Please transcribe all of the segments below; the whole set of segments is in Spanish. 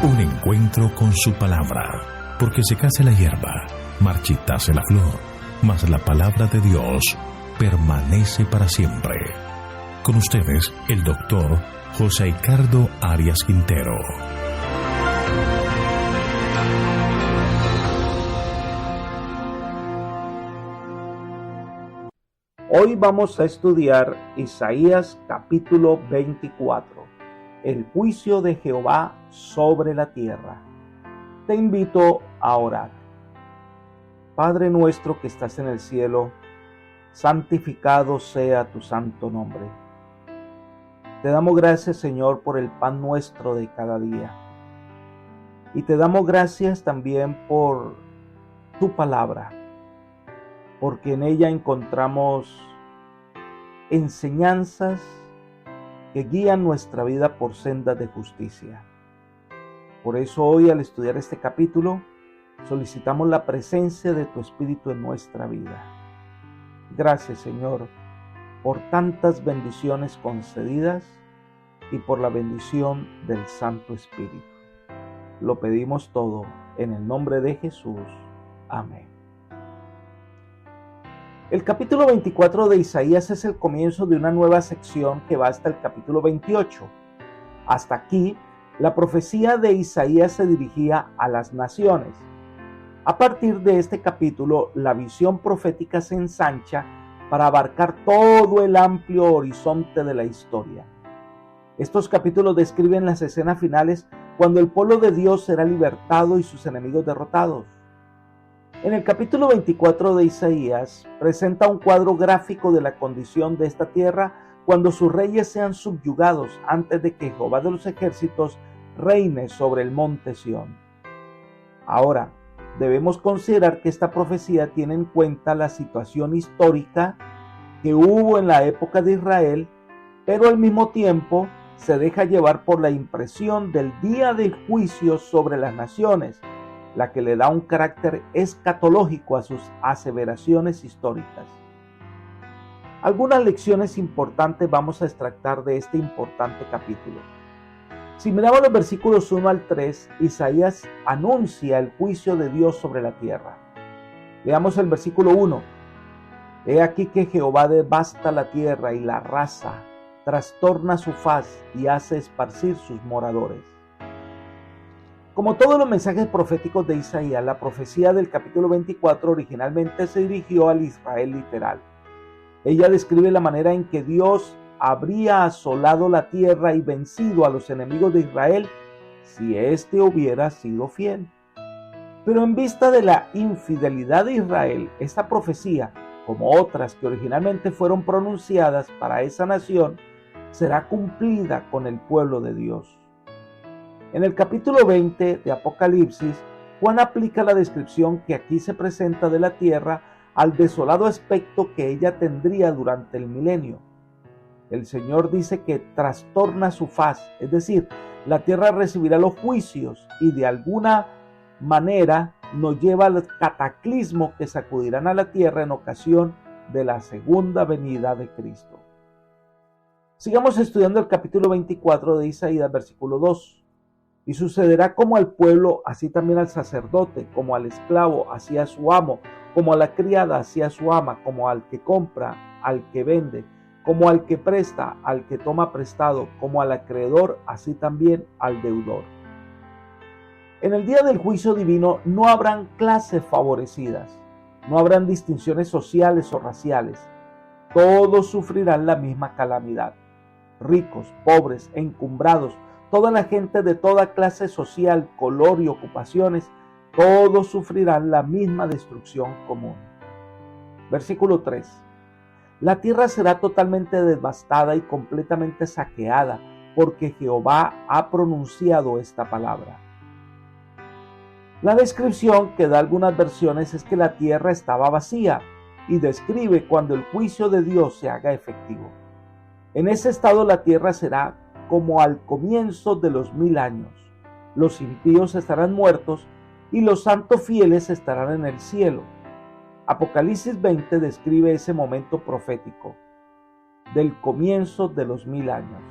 Un encuentro con su palabra, porque secase la hierba, marchitase la flor, mas la palabra de Dios permanece para siempre. Con ustedes, el doctor José Ricardo Arias Quintero. Hoy vamos a estudiar Isaías capítulo 24, el juicio de Jehová sobre la tierra. Te invito a orar. Padre nuestro que estás en el cielo, santificado sea tu santo nombre. Te damos gracias, Señor, por el pan nuestro de cada día. Y te damos gracias también por tu palabra, porque en ella encontramos enseñanzas que guían nuestra vida por sendas de justicia. Por eso hoy, al estudiar este capítulo, solicitamos la presencia de tu Espíritu en nuestra vida. Gracias, Señor, por tantas bendiciones concedidas y por la bendición del Santo Espíritu. Lo pedimos todo en el nombre de Jesús. Amén. El capítulo 24 de Isaías es el comienzo de una nueva sección que va hasta el capítulo 28. Hasta aquí, la profecía de Isaías se dirigía a las naciones. A partir de este capítulo, la visión profética se ensancha para abarcar todo el amplio horizonte de la historia. Estos capítulos describen las escenas finales cuando el pueblo de Dios será libertado y sus enemigos derrotados. En el capítulo 24 de Isaías presenta un cuadro gráfico de la condición de esta tierra cuando sus reyes sean subyugados antes de que Jehová de los ejércitos reine sobre el monte Sión. Ahora, debemos considerar que esta profecía tiene en cuenta la situación histórica que hubo en la época de Israel, pero al mismo tiempo se deja llevar por la impresión del día del juicio sobre las naciones, la que le da un carácter escatológico a sus aseveraciones históricas. Algunas lecciones importantes vamos a extractar de este importante capítulo. Si miramos los versículos 1 al 3, Isaías anuncia el juicio de Dios sobre la tierra. Leamos el versículo 1. He aquí que Jehová devasta la tierra y la arrasa, trastorna su faz y hace esparcir sus moradores. Como todos los mensajes proféticos de Isaías, la profecía del capítulo 24 originalmente se dirigió al Israel literal. Ella describe la manera en que Dios habría asolado la tierra y vencido a los enemigos de Israel si éste hubiera sido fiel. Pero en vista de la infidelidad de Israel, esta profecía, como otras que originalmente fueron pronunciadas para esa nación, será cumplida con el pueblo de Dios. En el capítulo 20 de Apocalipsis, Juan aplica la descripción que aquí se presenta de la tierra al desolado aspecto que ella tendría durante el milenio. El Señor dice que trastorna su faz, es decir, la tierra recibirá los juicios y de alguna manera nos lleva al cataclismo que sacudirán a la tierra en ocasión de la segunda venida de Cristo. Sigamos estudiando el capítulo 24 de Isaías, versículo 2. Y sucederá como al pueblo, así también al sacerdote, como al esclavo, así a su amo, como a la criada, así a su ama, como al que compra, al que vende, como al que presta, al que toma prestado, como al acreedor, así también al deudor. En el día del juicio divino no habrán clases favorecidas, no habrán distinciones sociales o raciales. Todos sufrirán la misma calamidad. Ricos, pobres, encumbrados, toda la gente de toda clase social, color y ocupaciones, todos sufrirán la misma destrucción común. Versículo 3. La tierra será totalmente devastada y completamente saqueada, porque Jehová ha pronunciado esta palabra. La descripción que da algunas versiones es que la tierra estaba vacía y describe cuando el juicio de Dios se haga efectivo. En ese estado la tierra será como al comienzo de los 1000 años. Los impíos estarán muertos y los santos fieles estarán en el cielo. Apocalipsis 20 describe ese momento profético del comienzo de los 1000 años.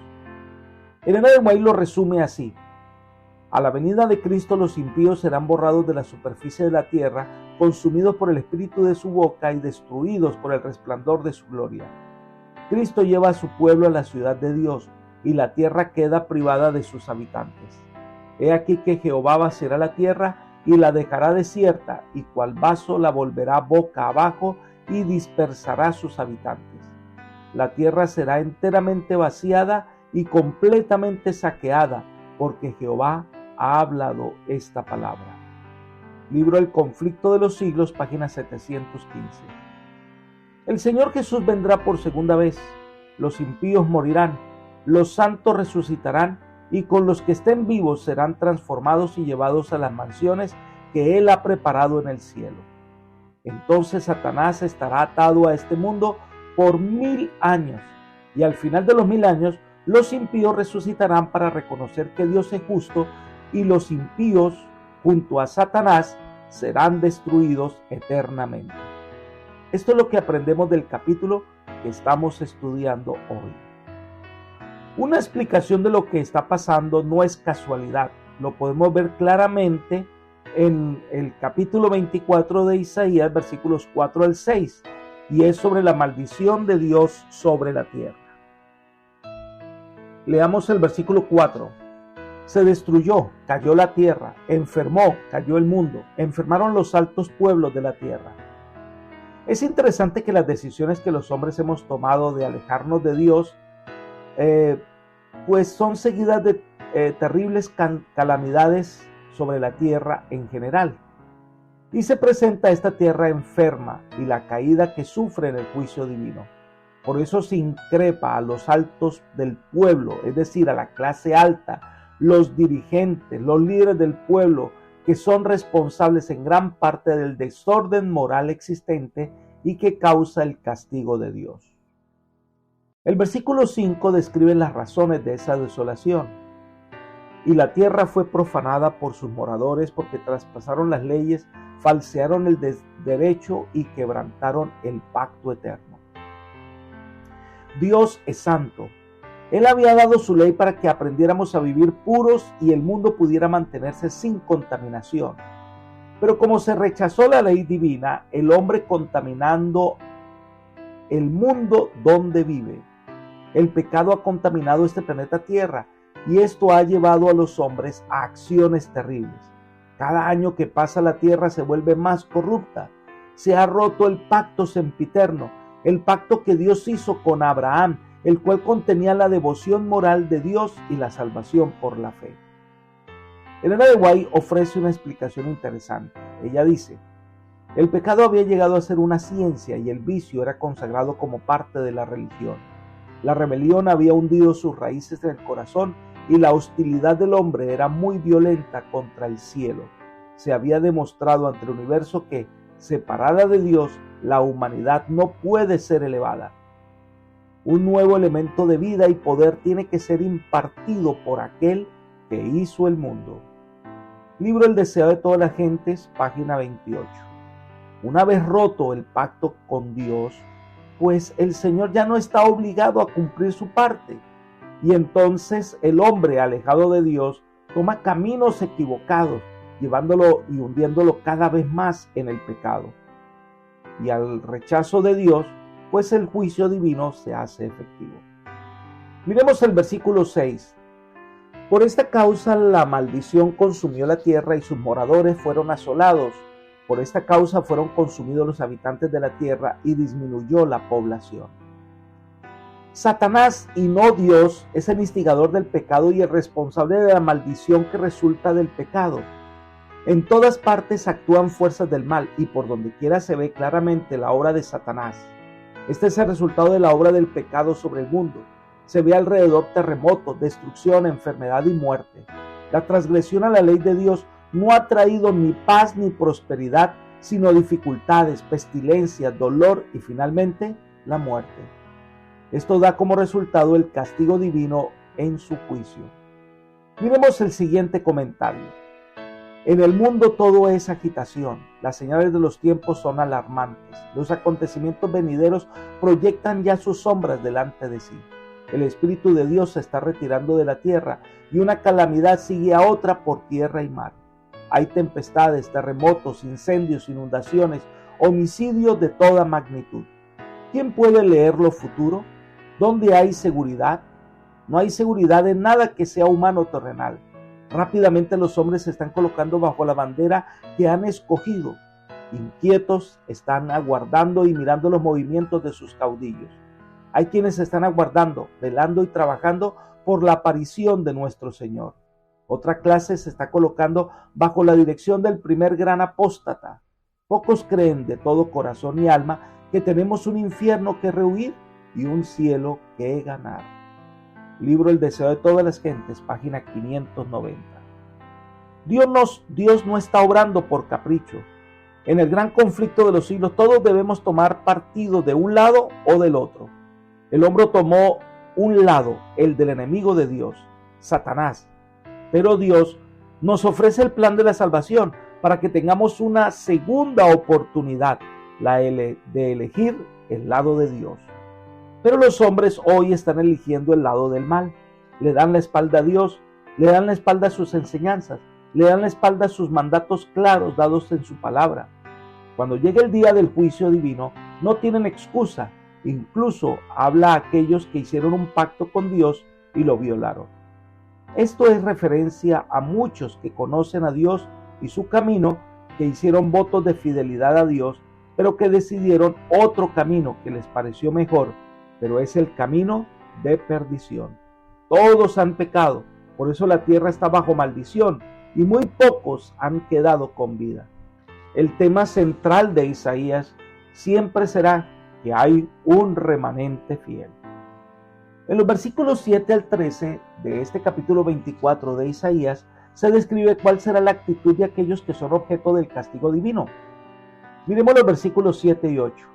Elena de White lo resume así: A la venida de Cristo los impíos serán borrados de la superficie de la tierra, consumidos por el espíritu de su boca y destruidos por el resplandor de su gloria. Cristo lleva a su pueblo a la ciudad de Dios, y la tierra queda privada de sus habitantes. He aquí que Jehová vaciará la tierra y la dejará desierta, y cual vaso la volverá boca abajo y dispersará sus habitantes. La tierra será enteramente vaciada y completamente saqueada, porque Jehová ha hablado esta palabra. Libro El conflicto de los siglos, página 715. El Señor Jesús vendrá por segunda vez. Los impíos morirán, los santos resucitarán, y con los que estén vivos serán transformados y llevados a las mansiones que Él ha preparado en el cielo. Entonces Satanás estará atado a este mundo por 1000 años, y al final de los 1000 años los impíos resucitarán para reconocer que Dios es justo, y los impíos junto a Satanás serán destruidos eternamente. Esto es lo que aprendemos del capítulo que estamos estudiando hoy. Una explicación de lo que está pasando no es casualidad. Lo podemos ver claramente en el capítulo 24 de Isaías, versículos 4 al 6, y es sobre la maldición de Dios sobre la tierra. Leamos el versículo 4. Se destruyó, cayó la tierra, enfermó, cayó el mundo, enfermaron los altos pueblos de la tierra. Es interesante que las decisiones que los hombres hemos tomado de alejarnos de Dios, pues son seguidas de terribles calamidades sobre la tierra en general. Y se presenta esta tierra enferma y la caída que sufre en el juicio divino. Por eso se increpa a los altos del pueblo, es decir, a la clase alta, los dirigentes, los líderes del pueblo, que son responsables en gran parte del desorden moral existente y que causa el castigo de Dios. El versículo 5 describe las razones de esa desolación. Y la tierra fue profanada por sus moradores porque traspasaron las leyes, falsearon el derecho y quebrantaron el pacto eterno. Dios es santo. Él había dado su ley para que aprendiéramos a vivir puros y el mundo pudiera mantenerse sin contaminación. Pero como se rechazó la ley divina, el hombre contaminando el mundo donde vive, el pecado ha contaminado este planeta Tierra y esto ha llevado a los hombres a acciones terribles. Cada año que pasa la Tierra se vuelve más corrupta. Se ha roto el pacto sempiterno, el pacto que Dios hizo con Abraham, el cual contenía la devoción moral de Dios y la salvación por la fe. Elena de White ofrece una explicación interesante. Ella dice: el pecado había llegado a ser una ciencia y el vicio era consagrado como parte de la religión. La rebelión había hundido sus raíces en el corazón y la hostilidad del hombre era muy violenta contra el cielo. Se había demostrado ante el universo que, separada de Dios, la humanidad no puede ser elevada. Un nuevo elemento de vida y poder tiene que ser impartido por aquel que hizo el mundo. Libro El deseo de todas las gentes, página 28. Una vez roto el pacto con Dios, pues el Señor ya no está obligado a cumplir su parte. Y entonces el hombre alejado de Dios toma caminos equivocados, llevándolo y hundiéndolo cada vez más en el pecado. Y al rechazo de Dios, pues el juicio divino se hace efectivo. Miremos el versículo 6. Por esta causa la maldición consumió la tierra y sus moradores fueron asolados. Por esta causa fueron consumidos los habitantes de la tierra y disminuyó la población. Satanás y no Dios es el instigador del pecado y el responsable de la maldición que resulta del pecado. En todas partes actúan fuerzas del mal y por donde quiera se ve claramente la obra de Satanás. Este es el resultado de la obra del pecado sobre el mundo. Se ve alrededor terremotos, destrucción, enfermedad y muerte. La transgresión a la ley de Dios no ha traído ni paz ni prosperidad, sino dificultades, pestilencias, dolor y finalmente la muerte. Esto da como resultado el castigo divino en su juicio. Miremos el siguiente comentario. En el mundo todo es agitación. Las señales de los tiempos son alarmantes. Los acontecimientos venideros proyectan ya sus sombras delante de sí. El Espíritu de Dios se está retirando de la tierra y una calamidad sigue a otra por tierra y mar. Hay tempestades, terremotos, incendios, inundaciones, homicidios de toda magnitud. ¿Quién puede leer lo futuro? ¿Dónde hay seguridad? No hay seguridad en nada que sea humano o terrenal. Rápidamente los hombres se están colocando bajo la bandera que han escogido. Inquietos están aguardando y mirando los movimientos de sus caudillos. Hay quienes están aguardando, velando y trabajando por la aparición de nuestro Señor. Otra clase se está colocando bajo la dirección del primer gran apóstata. Pocos creen de todo corazón y alma que tenemos un infierno que rehuir y un cielo que ganar. Libro El deseo de todas las gentes, página 590. Dios no está obrando por capricho. En el gran conflicto de los siglos todos debemos tomar partido de un lado o del otro. El hombre tomó un lado, el del enemigo de Dios, Satanás. Pero Dios nos ofrece el plan de la salvación para que tengamos una segunda oportunidad, la de elegir el lado de Dios. Pero los hombres hoy están eligiendo el lado del mal. Le dan la espalda a Dios, le dan la espalda a sus enseñanzas, le dan la espalda a sus mandatos claros dados en su palabra. Cuando llegue el día del juicio divino, no tienen excusa. Incluso habla a aquellos que hicieron un pacto con Dios y lo violaron. Esto es referencia a muchos que conocen a Dios y su camino, que hicieron votos de fidelidad a Dios, pero que decidieron otro camino que les pareció mejor, pero es el camino de perdición. Todos han pecado, por eso la tierra está bajo maldición y muy pocos han quedado con vida. El tema central de Isaías siempre será que hay un remanente fiel. En los versículos 7 al 13 de este capítulo 24 de Isaías se describe cuál será la actitud de aquellos que son objeto del castigo divino. Miremos los versículos 7 y 8.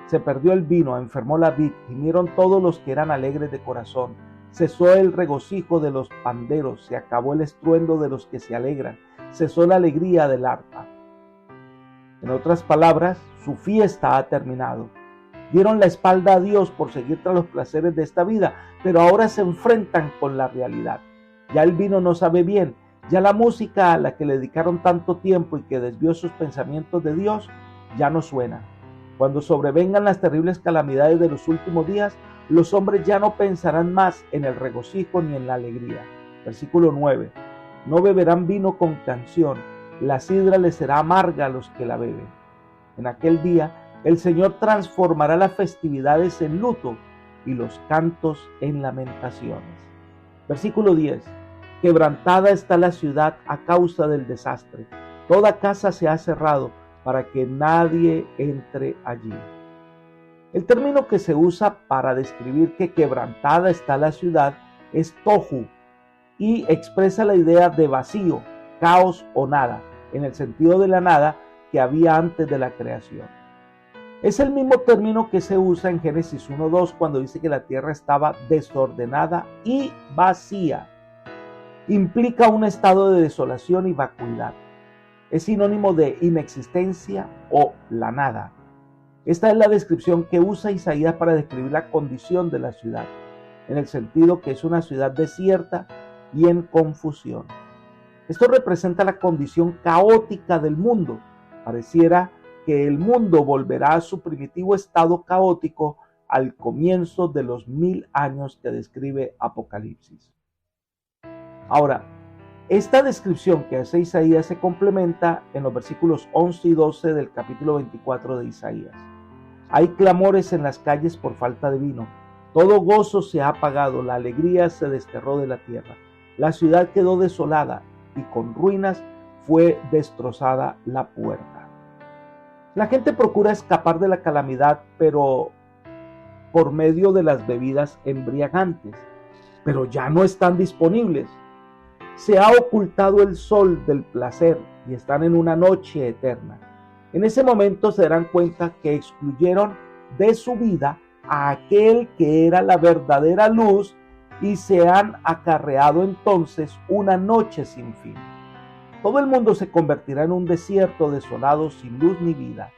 Se perdió el vino, enfermó la vid, gimieron todos los que eran alegres de corazón. Cesó el regocijo de los panderos, se acabó el estruendo de los que se alegran, cesó la alegría del arpa. En otras palabras, su fiesta ha terminado. Dieron la espalda a Dios por seguir tras los placeres de esta vida, pero ahora se enfrentan con la realidad. Ya el vino no sabe bien, ya la música a la que le dedicaron tanto tiempo y que desvió sus pensamientos de Dios, ya no suena. Cuando sobrevengan las terribles calamidades de los últimos días, los hombres ya no pensarán más en el regocijo ni en la alegría. Versículo 9. No beberán vino con canción, la sidra les será amarga a los que la beben. En aquel día, el Señor transformará las festividades en luto y los cantos en lamentaciones. Versículo 10. Quebrantada está la ciudad a causa del desastre. Toda casa se ha cerrado para que nadie entre allí. El término que se usa para describir que quebrantada está la ciudad es tohu y expresa la idea de vacío, caos o nada, en el sentido de la nada que había antes de la creación. Es el mismo término que se usa en Génesis 1:2 cuando dice que la tierra estaba desordenada y vacía. Implica un estado de desolación y vacuidad. Es sinónimo de inexistencia o la nada. Esta es la descripción que usa Isaías para describir la condición de la ciudad, en el sentido que es una ciudad desierta y en confusión. Esto representa la condición caótica del mundo. Pareciera que el mundo volverá a su primitivo estado caótico al comienzo de los 1000 años que describe Apocalipsis. Ahora, esta descripción que hace Isaías se complementa en los versículos 11 y 12 del capítulo 24 de Isaías. Hay clamores en las calles por falta de vino. Todo gozo se ha apagado, la alegría se desterró de la tierra. La ciudad quedó desolada y con ruinas fue destrozada la puerta. La gente procura escapar de la calamidad, pero por medio de las bebidas embriagantes, pero ya no están disponibles. Se ha ocultado el sol del placer y están en una noche eterna. En ese momento se darán cuenta que excluyeron de su vida a aquel que era la verdadera luz y se han acarreado entonces una noche sin fin. Todo el mundo se convertirá en un desierto desolado sin luz ni vida.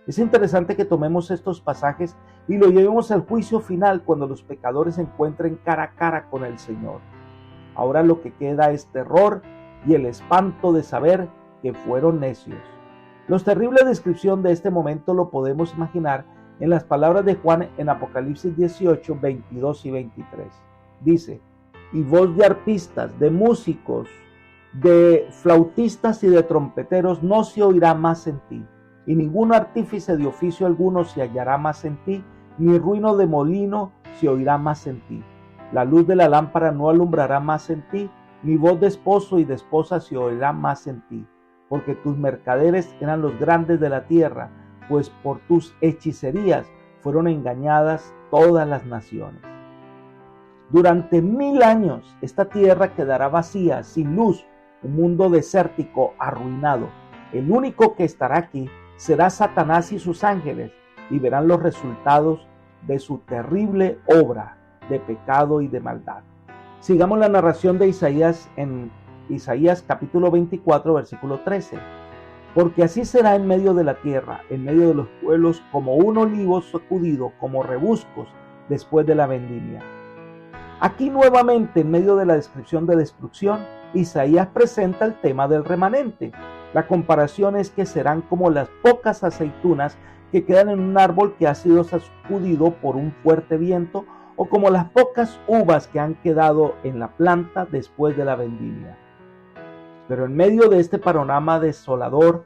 Es interesante que tomemos estos pasajes y lo llevemos al juicio final cuando los pecadores se encuentren cara a cara con el Señor. Ahora lo que queda es terror y el espanto de saber que fueron necios. La terrible descripción de este momento lo podemos imaginar en las palabras de Juan en Apocalipsis 18, 22 y 23. Dice: y voz de arpistas, de músicos, de flautistas y de trompeteros no se oirá más en ti, y ningún artífice de oficio alguno se hallará más en ti, ni ruido de molino se oirá más en ti. La luz de la lámpara no alumbrará más en ti, ni voz de esposo y de esposa se oirá más en ti, porque tus mercaderes eran los grandes de la tierra, pues por tus hechicerías fueron engañadas todas las naciones. Durante 1000 años esta tierra quedará vacía, sin luz, un mundo desértico, arruinado. El único que estará aquí será Satanás y sus ángeles, y verán los resultados de su terrible obra de pecado y de maldad. Sigamos la narración de Isaías en Isaías capítulo 24, versículo 13. Porque así será en medio de la tierra, en medio de los pueblos, como un olivo sacudido, como rebuscos después de la vendimia. Aquí nuevamente, en medio de la descripción de destrucción, Isaías presenta el tema del remanente. La comparación es que serán como las pocas aceitunas que quedan en un árbol que ha sido sacudido por un fuerte viento, o como las pocas uvas que han quedado en la planta después de la vendimia. Pero en medio de este panorama desolador,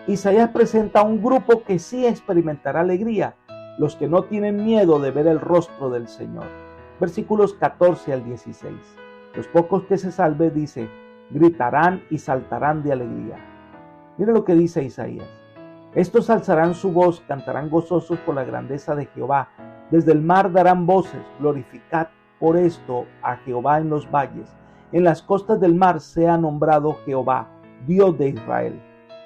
Isaías presenta a un grupo que sí experimentará alegría, los que no tienen miedo de ver el rostro del Señor. Versículos 14 al 16. Los pocos que se salven, dice, gritarán y saltarán de alegría. Mira lo que dice Isaías. Estos alzarán su voz, cantarán gozosos por la grandeza de Jehová. Desde el mar darán voces, glorificad por esto a Jehová en los valles. En las costas del mar sea nombrado Jehová, Dios de Israel.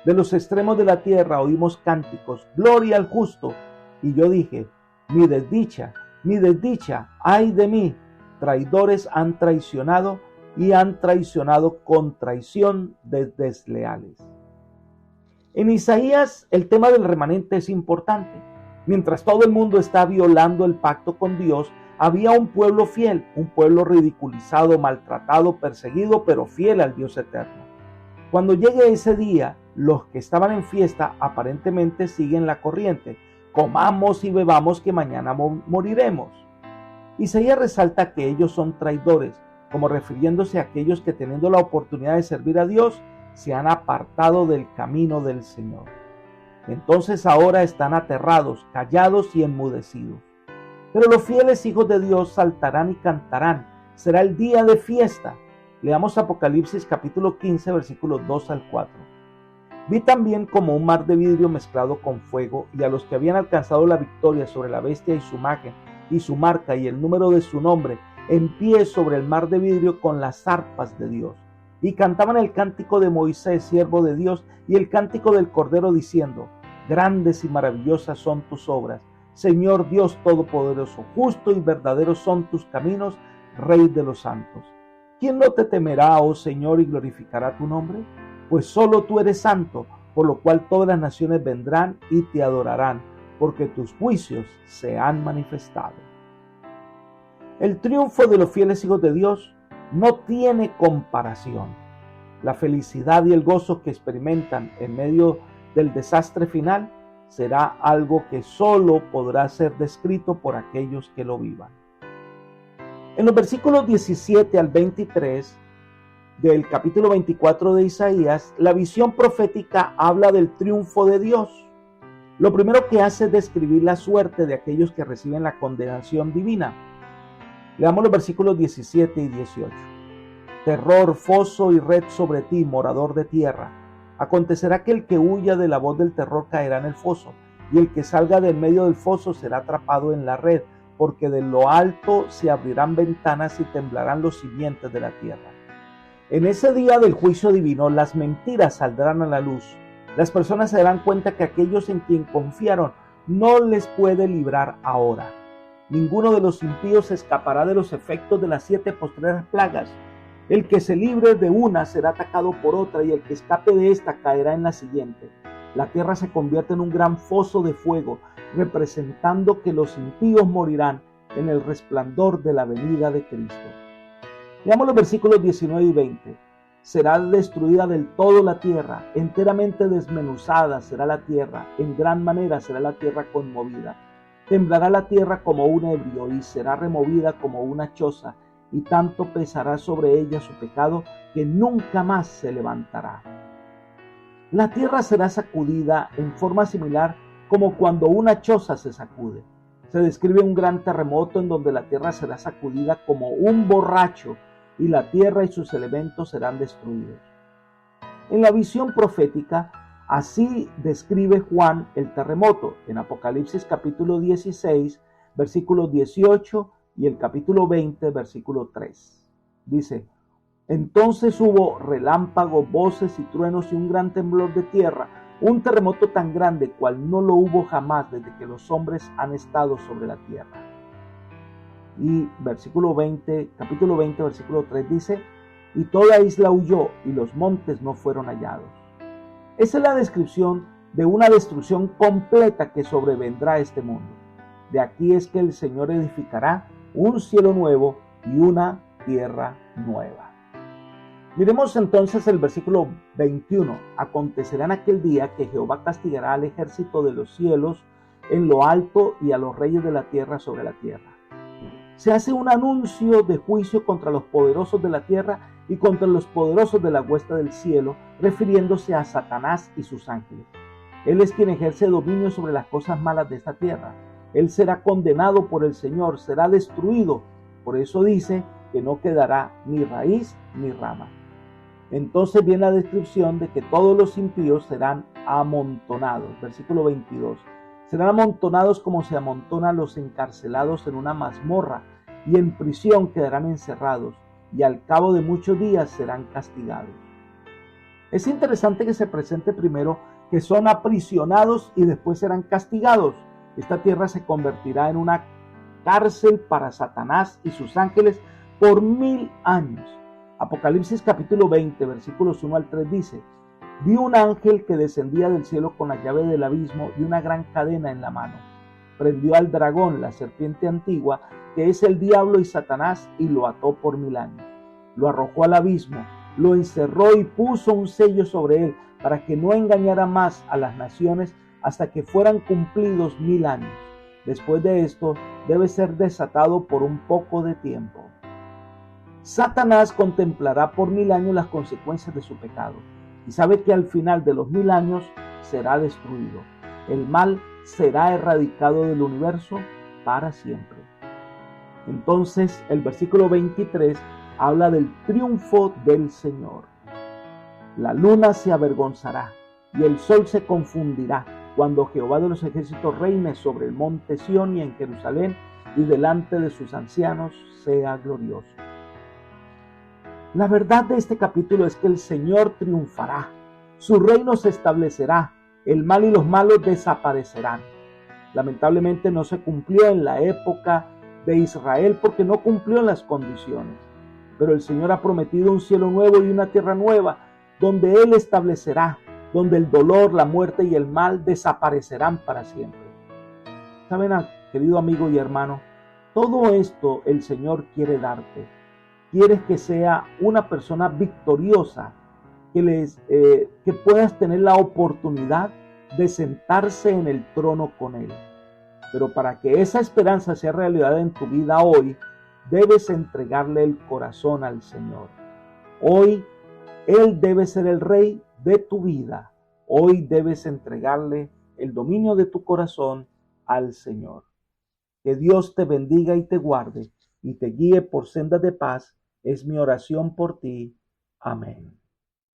De los extremos de la tierra oímos cánticos, gloria al justo. Y yo dije, mi desdicha, ay de mí. Traidores han traicionado y han traicionado con traición de desleales. En Isaías el tema del remanente es importante. Mientras todo el mundo está violando el pacto con Dios, había un pueblo fiel, un pueblo ridiculizado, maltratado, perseguido, pero fiel al Dios eterno. Cuando llegue ese día, los que estaban en fiesta aparentemente siguen la corriente. Comamos y bebamos que mañana moriremos. Isaías resalta que ellos son traidores, como refiriéndose a aquellos que teniendo la oportunidad de servir a Dios, se han apartado del camino del Señor. Entonces ahora están aterrados, callados y enmudecidos. Pero los fieles hijos de Dios saltarán y cantarán. Será el día de fiesta. Leamos Apocalipsis capítulo 15, versículos 2 al 4. Vi también como un mar de vidrio mezclado con fuego, y a los que habían alcanzado la victoria sobre la bestia y su imagen, y su marca y el número de su nombre, en pie sobre el mar de vidrio con las arpas de Dios. Y cantaban el cántico de Moisés, siervo de Dios, y el cántico del Cordero, diciendo: grandes y maravillosas son tus obras, Señor Dios Todopoderoso, justo y verdadero son tus caminos, Rey de los santos. ¿Quién no te temerá, oh Señor, y glorificará tu nombre? Pues solo tú eres santo, por lo cual todas las naciones vendrán y te adorarán, porque tus juicios se han manifestado. El triunfo de los fieles hijos de Dios no tiene comparación. La felicidad y el gozo que experimentan en medio del desastre final será algo que solo podrá ser descrito por aquellos que lo vivan. En los versículos 17 al 23 del capítulo 24 de Isaías, la visión profética habla del triunfo de Dios. Lo primero que hace es describir la suerte de aquellos que reciben la condenación divina. Leamos los versículos 17 y 18. Terror, foso y red sobre ti, morador de tierra. Acontecerá que el que huya de la voz del terror caerá en el foso, y el que salga del medio del foso será atrapado en la red, porque de lo alto se abrirán ventanas y temblarán los cimientos de la tierra. En ese día del juicio divino, las mentiras saldrán a la luz. Las personas se darán cuenta que aquellos en quien confiaron no les puede librar ahora. Ninguno de los impíos escapará de los efectos de las 7 postreras plagas. El que se libre de una será atacado por otra, y el que escape de esta caerá en la siguiente. La tierra se convierte en un gran foso de fuego, representando que los impíos morirán en el resplandor de la venida de Cristo. Veamos los versículos 19 y 20. Será destruida del todo la tierra, enteramente desmenuzada será la tierra, en gran manera será la tierra conmovida. Temblará la tierra como un ebrio y será removida como una choza, y tanto pesará sobre ella su pecado que nunca más se levantará. La tierra será sacudida en forma similar como cuando una choza se sacude. Se describe un gran terremoto en donde la tierra será sacudida como un borracho y la tierra y sus elementos serán destruidos. En la visión profética, así describe Juan el terremoto en Apocalipsis capítulo 16, versículo 18 y el capítulo 20, versículo 3. Dice: entonces hubo relámpagos, voces y truenos y un gran temblor de tierra, un terremoto tan grande cual no lo hubo jamás desde que los hombres han estado sobre la tierra. Y capítulo 20, versículo 3 dice: y toda isla huyó y los montes no fueron hallados. Esa es la descripción de una destrucción completa que sobrevendrá a este mundo. De aquí es que el Señor edificará un cielo nuevo y una tierra nueva. Miremos entonces el versículo 21. Acontecerá en aquel día que Jehová castigará al ejército de los cielos en lo alto y a los reyes de la tierra sobre la tierra. Se hace un anuncio de juicio contra los poderosos de la tierra y contra los poderosos de la hueste del cielo, refiriéndose a Satanás y sus ángeles. Él es quien ejerce dominio sobre las cosas malas de esta tierra. Él será condenado por el Señor, será destruido. Por eso dice que no quedará ni raíz ni rama. Entonces viene la descripción de que todos los impíos serán amontonados. Versículo 22. Serán amontonados como se amontonan los encarcelados en una mazmorra, y en prisión quedarán encerrados, y al cabo de muchos días serán castigados. Es interesante que se presente primero que son aprisionados y después serán castigados. Esta tierra se convertirá en una cárcel para Satanás y sus ángeles por 1000 años. Apocalipsis capítulo 20, versículos 1 al 3 dice: vi un ángel que descendía del cielo con la llave del abismo y una gran cadena en la mano. Prendió al dragón, la serpiente antigua, que es el diablo y Satanás, y lo ató por 1000 años. Lo arrojó al abismo, lo encerró y puso un sello sobre él, para que no engañara más a las naciones hasta que fueran cumplidos 1000 años. Después de esto, debe ser desatado por un poco de tiempo. Satanás contemplará por 1000 años las consecuencias de su pecado y sabe que al final de los 1000 años será destruido. El mal será erradicado del universo para siempre. Entonces el versículo 23 habla del triunfo del Señor. La luna se avergonzará y el sol se confundirá cuando Jehová de los ejércitos reine sobre el monte Sión y en Jerusalén, y delante de sus ancianos sea glorioso. La verdad de este capítulo es que el Señor triunfará, su reino se establecerá, el mal y los malos desaparecerán. Lamentablemente no se cumplió en la época de Israel porque no cumplió en las condiciones. Pero el Señor ha prometido un cielo nuevo y una tierra nueva, donde Él establecerá, donde el dolor, la muerte y el mal desaparecerán para siempre. ¿Saben, querido amigo y hermano? Todo esto el Señor quiere darte. Quieres que sea una persona victoriosa, que puedas tener la oportunidad de sentarse en el trono con Él. Pero para que esa esperanza sea realidad en tu vida hoy, debes entregarle el corazón al Señor. Hoy Él debe ser el Rey de tu vida. Hoy debes entregarle el dominio de tu corazón al Señor. Que Dios te bendiga y te guarde y te guíe por sendas de paz, es mi oración por ti. Amén.